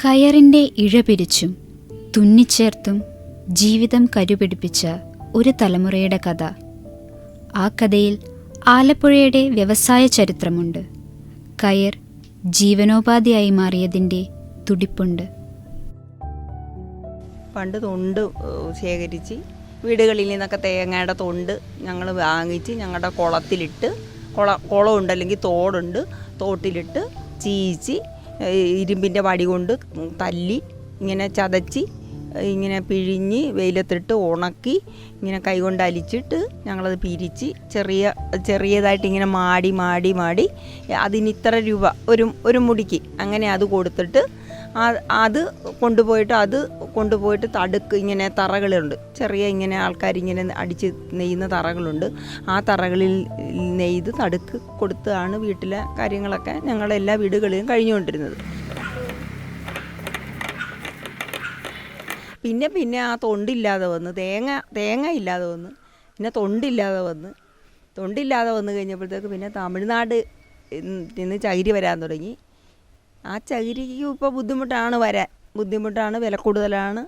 കയറിൻ്റെ ഇഴ പിരിച്ചും തുന്നിച്ചേർത്തും ജീവിതം കരുപിടിപ്പിച്ച ഒരു തലമുറയുടെ കഥ. ആ കഥയിൽ ആലപ്പുഴയുടെ വ്യവസായ ചരിത്രമുണ്ട്. കയർ ജീവനോപാധിയായി മാറിയതിൻ്റെ തുടിപ്പുണ്ട്. പണ്ട് തൊണ്ട് ശേഖരിച്ച് വീടുകളിൽ നിന്നൊക്കെ തേങ്ങയുടെ തൊണ്ട് ഞങ്ങൾ വാങ്ങിച്ച് ഞങ്ങളുടെ കുളത്തിലിട്ട്, കുളമുണ്ട് അല്ലെങ്കിൽ തോടുണ്ട്, തോട്ടിലിട്ട് ചീച്ച് ഇരുമ്പിൻ്റെ വടി കൊണ്ട് തല്ലി ഇങ്ങനെ ചതച്ച് ഇങ്ങനെ പിഴിഞ്ഞ് വെയിലത്തിട്ട് ഉണക്കി ഇങ്ങനെ കൈകൊണ്ട് അലിച്ചിട്ട് ഞങ്ങളത് പിരിച്ച് ചെറിയതായിട്ട് ഇങ്ങനെ മാടി അതിന് ഇത്ര രൂപ ഒരു മുടിക്ക് അങ്ങനെ അത് കൊടുത്തിട്ട് അത് കൊണ്ടുപോയിട്ട് തടുക്ക് ഇങ്ങനെ തറകളുണ്ട്, ചെറിയ ഇങ്ങനെ ആൾക്കാരിങ്ങനെ അടിച്ച് നെയ്യുന്ന തറകളുണ്ട്. ആ തറകളിൽ നെയ്ത് തടുക്ക് കൊടുത്താണ് വീട്ടിലെ കാര്യങ്ങളൊക്കെ ഞങ്ങളെല്ലാ വീടുകളിലും കഴിഞ്ഞുകൊണ്ടിരുന്നത്. പിന്നെ ആ തൊണ്ടില്ലാതെ വന്ന് തേങ്ങ ഇല്ലാതെ വന്ന് പിന്നെ തൊണ്ടില്ലാതെ വന്ന് കഴിഞ്ഞപ്പോഴത്തേക്ക് പിന്നെ തമിഴ്നാട് നിന്ന് ചകിരി വരാൻ തുടങ്ങി. ആ ചകിരിക്ക് ഇപ്പോൾ ബുദ്ധിമുട്ടാണ്, വില കൂടുതലാണ്,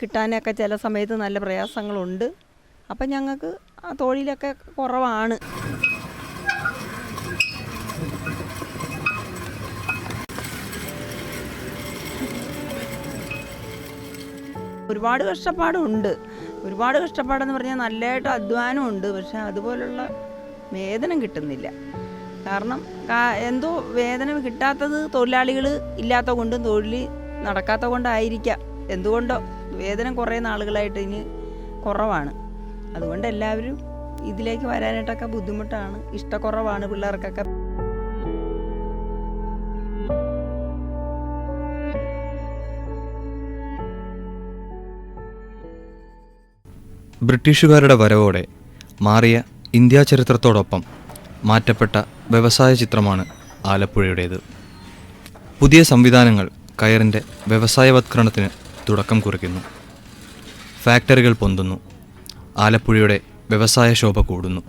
കിട്ടാനൊക്കെ ചില സമയത്ത് നല്ല പ്രയാസങ്ങളുണ്ട്. അപ്പം ഞങ്ങൾക്ക് ആ തൊഴിലൊക്കെ കുറവാണ്. ഒരുപാട് കഷ്ടപ്പാടെന്ന് പറഞ്ഞാൽ നല്ലതായിട്ട് അധ്വാനമുണ്ട്. പക്ഷെ അതുപോലുള്ള വേതനം കിട്ടുന്നില്ല. കാരണം എന്തോ വേതനം കിട്ടാത്തത് തൊഴിലാളികൾ ഇല്ലാത്ത കൊണ്ടും തൊഴിൽ നടക്കാത്ത കൊണ്ടായിരിക്കാം. എന്തുകൊണ്ടോ വേതനം കുറേ നാളുകളായിട്ട് ഇനി കുറവാണ്. അതുകൊണ്ട് എല്ലാവരും ഇതിലേക്ക് വരാനായിട്ടൊക്കെ ബുദ്ധിമുട്ടാണ്, ഇഷ്ടക്കുറവാണ് പിള്ളേർക്കൊക്കെ. ബ്രിട്ടീഷുകാരുടെ വരവോടെ മാറിയ ഇന്ത്യാ ചരിത്രത്തോടൊപ്പം മാറ്റപ്പെട്ട വ്യവസായ ചിത്രമാണ് ആലപ്പുഴയുടേത്. പുതിയ സംവിധാനങ്ങൾ കയറിൻ്റെ വ്യവസായവത്കരണത്തിന് തുടക്കം കുറിക്കുന്നു. ഫാക്ടറികൾ പൊന്തുന്നു. ആലപ്പുഴയുടെ വ്യവസായ ശോഭ കൂടുന്നു.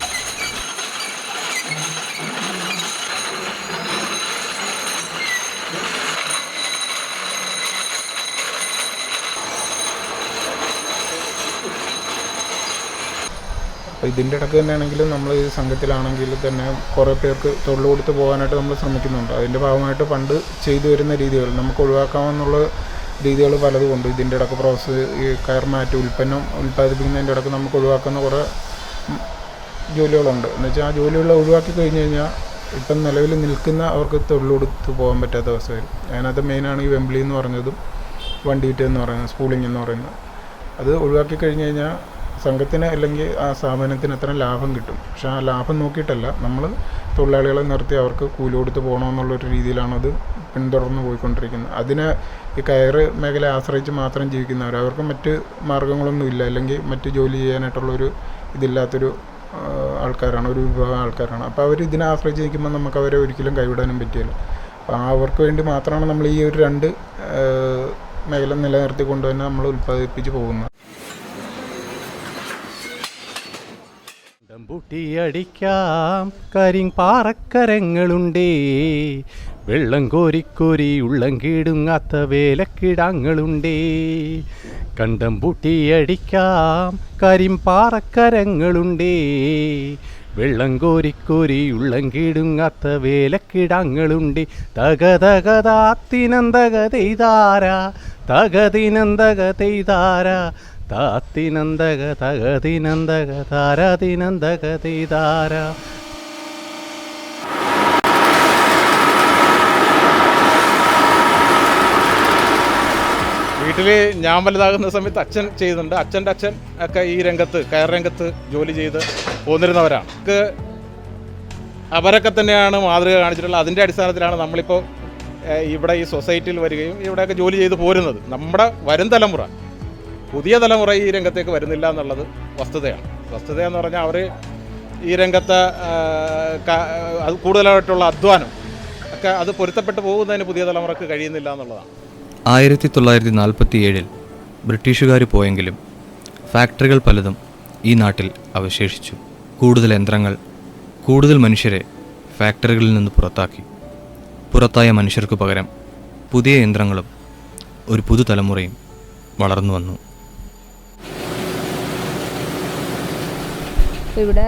ഇതിൻ്റെ ഇടയ്ക്ക് തന്നെയാണെങ്കിലും നമ്മൾ ഈ സംഘത്തിലാണെങ്കിൽ തന്നെ കുറേ പേർക്ക് തൊഴിൽ കൊടുത്ത് പോകാനായിട്ട് നമ്മൾ ശ്രമിക്കുന്നുണ്ട്. അതിൻ്റെ ഭാഗമായിട്ട് പണ്ട് ചെയ്തു വരുന്ന രീതികൾ നമുക്ക് ഒഴിവാക്കാമെന്നുള്ള രീതികൾ പലതുമുണ്ട്. ഇതിൻ്റെ ഇടയ്ക്ക് പ്രോസസ്സ് ഈ കയർ മാറ്റ് ഉൽപ്പന്നം ഉൽപ്പാദിപ്പിക്കുന്നതിൻ്റെ ഇടയ്ക്ക് നമുക്ക് ഒഴിവാക്കുന്ന കുറേ ജോലികളുണ്ട്. എന്നുവെച്ചാൽ ആ ജോലികൾ ഒഴിവാക്കി കഴിഞ്ഞ് കഴിഞ്ഞാൽ ഇപ്പം നിലവിൽ നിൽക്കുന്ന അവർക്ക് തൊഴിൽ കൊടുത്ത് പോകാൻ പറ്റാത്ത അവസ്ഥ വരും. അതിനകത്ത് മെയിനാണ് ഈ വെമ്പിളി എന്ന് പറഞ്ഞതും വണ്ടിയിട്ട് എന്ന് പറയുന്നത്, സ്പൂളിംഗ് എന്ന് പറയുന്നത്. അത് ഒഴിവാക്കി കഴിഞ്ഞ് കഴിഞ്ഞാൽ സംഘത്തിന് അല്ലെങ്കിൽ ആ സ്ഥാപനത്തിന് അത്ര ലാഭം കിട്ടും. പക്ഷെ ആ ലാഭം നോക്കിയിട്ടല്ല, നമ്മൾ തൊഴിലാളികളെ നിർത്തി അവർക്ക് കൂലി കൊടുത്ത് പോകണമെന്നുള്ളൊരു രീതിയിലാണ് അത് പിന്തുടർന്ന് പോയിക്കൊണ്ടിരിക്കുന്നത്. അതിന് ഈ കയറ് മേഖലയെ ആശ്രയിച്ച് മാത്രം ജീവിക്കുന്നവർ, അവർക്ക് മറ്റ് മാർഗ്ഗങ്ങളൊന്നുമില്ല, അല്ലെങ്കിൽ മറ്റ് ജോലി ചെയ്യാനായിട്ടുള്ളൊരു ഇതില്ലാത്തൊരു ആൾക്കാരാണ്, ഒരു വിഭാഗം ആൾക്കാരാണ്. അപ്പോൾ അവർ ഇതിനെ ആശ്രയിച്ച് നിൽക്കുമ്പോൾ നമുക്ക് അവരെ ഒരിക്കലും കൈവിടാനും പറ്റില്ല. അപ്പോൾ അവർക്ക് വേണ്ടി മാത്രമാണ് നമ്മൾ ഈ ഒരു രണ്ട് മേഖല നിലനിർത്തിക്കൊണ്ട് തന്നെ നമ്മൾ ഉൽപ്പാദിപ്പിച്ച് പോകുന്നത്. പൂട്ടിയടിക്കാം കരിങ്പാറക്കരങ്ങളുണ്ടേ, വെള്ളം കോരിക്കോരി ഉള്ളം കീടുങ്ങാത്ത വേലക്കിടാങ്ങളുണ്ടേ. കണ്ടം പൂട്ടിയടിക്കാം കരിമ്പാറക്കരങ്ങളുണ്ടേ, വെള്ളം കോരിക്കോരി ഉള്ളം കീടുങ്ങാത്ത വേലക്കിടാങ്ങളുണ്ടേ. തകതകതാത്തിനന്തകതെയ്താര തകതിനന്തകതെയ്താര താത്തിനന്തക തകതിനന്തക താരതിനന്തകതെയ്താര. വീട്ടിൽ ഞാൻ വലുതാകുന്ന സമയത്ത് അച്ഛൻ ചെയ്യുന്നുണ്ട്. അച്ഛൻ്റെ അച്ഛൻ ഒക്കെ ഈ രംഗത്ത്, കയർ രംഗത്ത് ജോലി ചെയ്ത് പോന്നിരുന്നവരാണ്. അവരൊക്കെ തന്നെയാണ് മാതൃക കാണിച്ചിട്ടുള്ളത്. അതിൻ്റെ അടിസ്ഥാനത്തിലാണ് നമ്മളിപ്പോൾ ഇവിടെ ഈ സൊസൈറ്റിയിൽ വരികയും ഇവിടെയൊക്കെ ജോലി ചെയ്ത് പോരുന്നത്. നമ്മുടെ വരും തലമുറ, പുതിയ തലമുറ ഈ രംഗത്തേക്ക് വരുന്നില്ല എന്നുള്ളത് വസ്തുതയെന്ന് പറഞ്ഞാൽ അവർ ഈ രംഗത്ത് അത് കൂടുതലായിട്ടുള്ള അധ്വാനം ഒക്കെ അത് പൊരുത്തപ്പെട്ട് പോകുന്നതിന് പുതിയ തലമുറക്ക് കഴിയുന്നില്ല എന്നുള്ളതാണ്. 1947 ബ്രിട്ടീഷുകാർ പോയെങ്കിലും ഫാക്ടറികൾ പലതും ഈ നാട്ടിൽ അവശേഷിച്ചു. കൂടുതൽ യന്ത്രങ്ങൾ, കൂടുതൽ മനുഷ്യരെ ഫാക്ടറികളിൽ നിന്ന് പുറത്താക്കി. പുറത്തായ മനുഷ്യർക്ക് പകരം പുതിയ യന്ത്രങ്ങളും ഒരു പുതുതലമുറയും വളർന്നു വന്നു. ഇവിടെ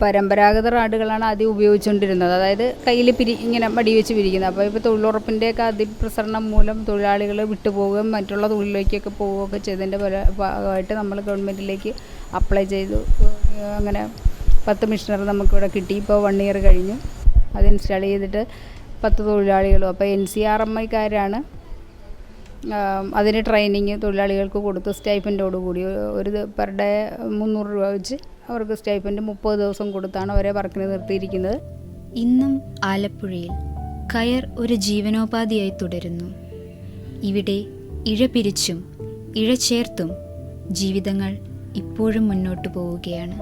പരമ്പരാഗത റാഡുകളാണ് ആദ്യം ഉപയോഗിച്ചുകൊണ്ടിരുന്നത്. അതായത് കയ്യിൽ ഇങ്ങനെ മടി വെച്ച് പിരിക്കുന്നത്. അപ്പോൾ ഇപ്പോൾ തൊഴിലുറപ്പിൻ്റെയൊക്കെ അതിപ്രസരണം മൂലം തൊഴിലാളികൾ വിട്ടുപോവുകയും മറ്റുള്ള തൊഴിലിലേക്കൊക്കെ പോവുകയൊക്കെ ചെയ്തതിൻ്റെ ഭാഗമായിട്ട് നമ്മൾ ഗവൺമെൻറ്റിലേക്ക് അപ്ലൈ ചെയ്തു. അങ്ങനെ 10 മെഷീനറി നമുക്കിവിടെ കിട്ടി. ഇപ്പോൾ 1 ഇയർ കഴിഞ്ഞു അത് ഇൻസ്റ്റാൾ ചെയ്തിട്ട് 10 തൊഴിലാളികളും. അപ്പോൾ NCRMIക്കാരാണ് അതിന് ട്രെയിനിങ് തൊഴിലാളികൾക്ക് കൊടുത്തു. സ്റ്റൈപ്പൻറ്റോടുകൂടി ഒരു പെർ ഡേ 300 രൂപ വെച്ച് അവർക്ക് സ്റ്റൈപ്പൻറ്റ് 30 ദിവസം കൊടുത്താണ് അവരെ വർക്കിന് നിർത്തിയിരിക്കുന്നത്. ഇന്നും ആലപ്പുഴയിൽ കയർ ഒരു ജീവനോപാധിയായി തുടരുന്നു. ഇവിടെ ഇഴ പിരിച്ചും ഇഴ ചേർത്തും ജീവിതങ്ങൾ ഇപ്പോഴും മുന്നോട്ടു പോവുകയാണ്.